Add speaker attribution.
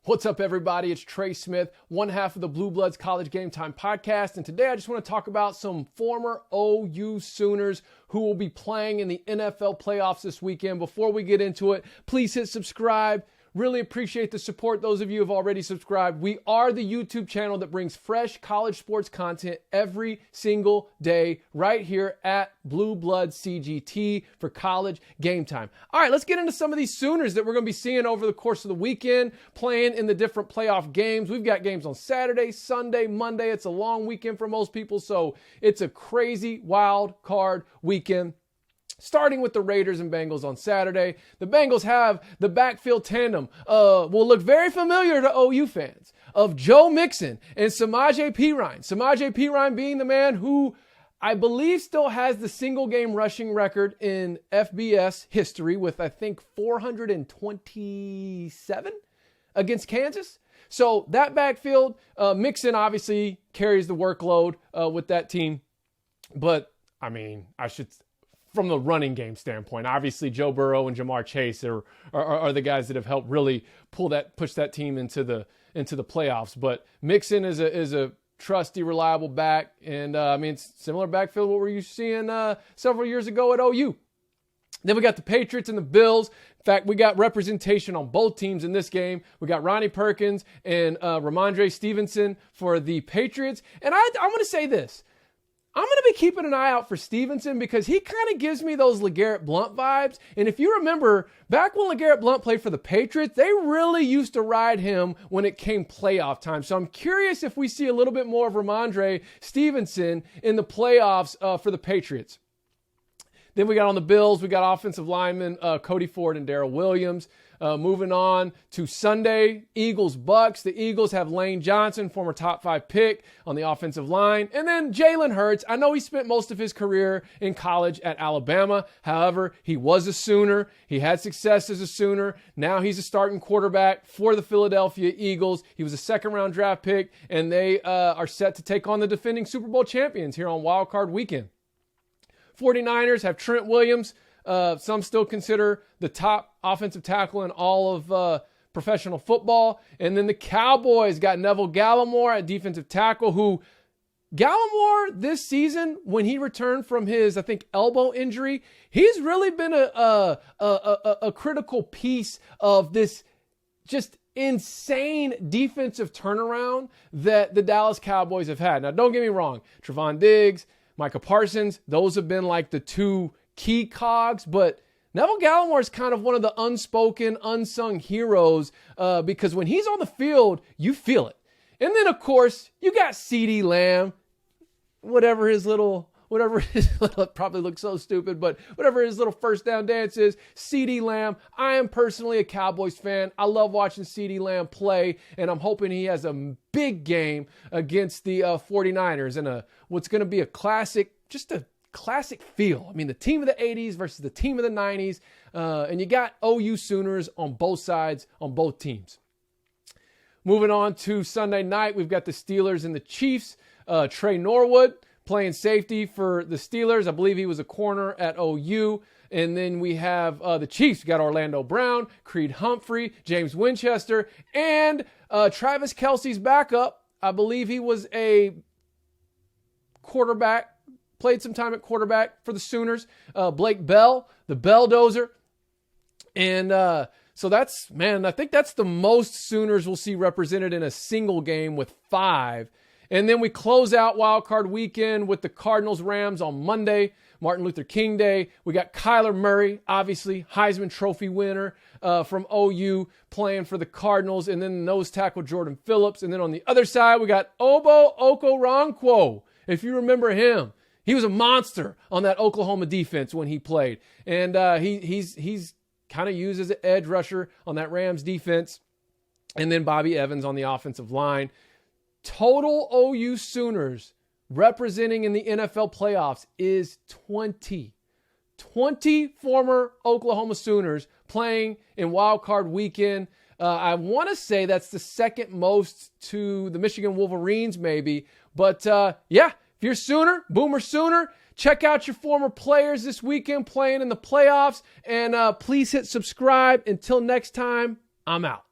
Speaker 1: What's up, everybody? It's Trey Smith, one half of the BLOODS College GameTime podcast, and today I just want to talk about some former OU Sooners who will be playing in the NFL playoffs this weekend. Before we get into it, please hit subscribe. Really appreciate the support. Those of you who have already subscribed. We are the YouTube channel that brings fresh college sports content every single day right here at Blue Blood CGT for College Game Time. All right, let's get into some of these Sooners that we're going to be seeing over the course of the weekend, playing in the different playoff games. We've got games on Saturday, Sunday, Monday. It's a long weekend for most people, so it's a crazy wild card weekend. Starting with the Raiders and Bengals on Saturday, the Bengals have the backfield tandem, will look very familiar to OU fans, of Joe Mixon and Samaje Perine. Samaje Perine being the man who I believe still has the single game rushing record in FBS history with, I think, 427 against Kansas. So that backfield, Mixon obviously carries the workload with that team. But, I mean, from the running game standpoint, obviously Joe Burrow and Jamar Chase are the guys that have helped really push that team into the playoffs. But Mixon is a trusty, reliable back, and it's similar backfield what we're used to seeing several years ago at OU. Then we got the Patriots and the Bills. In fact, we got representation on both teams in this game. We got Ronnie Perkins and Ramondre Stevenson for the Patriots. And I want to say this. I'm going to be keeping an eye out for Stevenson because he kind of gives me those LeGarrette Blount vibes. And if you remember, back when LeGarrette Blount played for the Patriots, they really used to ride him when it came playoff time. So I'm curious if we see a little bit more of Ramondre Stevenson in the playoffs for the Patriots. Then we got on the Bills, we got offensive linemen Cody Ford and Darrell Williams. Moving on to Sunday, Eagles-Bucks. The Eagles have Lane Johnson, former top 5 pick, on the offensive line. And then Jalen Hurts. I know he spent most of his career in college at Alabama. However, he was a Sooner. He had success as a Sooner. Now he's a starting quarterback for the Philadelphia Eagles. He was a second-round draft pick, and they are set to take on the defending Super Bowl champions here on Wild Card Weekend. 49ers have Trent Williams. Some still consider the top offensive tackle in all of professional football. And then the Cowboys got Neville Gallimore at defensive tackle, who Gallimore this season, when he returned from his, I think, elbow injury, he's really been a critical piece of this just insane defensive turnaround that the Dallas Cowboys have had. Now, don't get me wrong. Trevon Diggs, Micah Parsons, those have been like the two key cogs, but Neville Gallimore is kind of one of the unspoken, unsung heroes because when he's on the field, you feel it. And then, of course, you got CeeDee Lamb, whatever his little, it probably looks so stupid, but whatever his little first down dance is, CeeDee Lamb. I am personally a Cowboys fan. I love watching CeeDee Lamb play, and I'm hoping he has a big game against the 49ers and what's going to be a classic feel. I mean, the team of the 80s versus the team of the 90s. And you got OU Sooners on both sides, on both teams. Moving on to Sunday night, we've got the Steelers and the Chiefs. Trey Norwood playing safety for the Steelers. I believe he was a corner at OU. And then we have the Chiefs. We got Orlando Brown, Creed Humphrey, James Winchester, and Travis Kelce's backup. I believe he was a quarterback. Played some time at quarterback for the Sooners. Blake Bell, the Belldozer. And so I think that's the most Sooners we'll see represented in a single game with 5. And then we close out Wild Card Weekend with the Cardinals-Rams on Monday, Martin Luther King Day. We got Kyler Murray, obviously, Heisman Trophy winner from OU, playing for the Cardinals. And then nose tackle Jordan Phillips. And then on the other side, we got Obo Okoronkwo, if you remember him. He was a monster on that Oklahoma defense when he played. And he's kind of used as an edge rusher on that Rams defense. And then Bobby Evans on the offensive line. Total OU Sooners representing in the NFL playoffs is 20. 20 former Oklahoma Sooners playing in Wild Card Weekend. I want to say that's the second most to the Michigan Wolverines maybe. But yeah. If you're Sooner, Boomer Sooner, check out your former players this weekend playing in the playoffs. And please hit subscribe. Until next time, I'm out.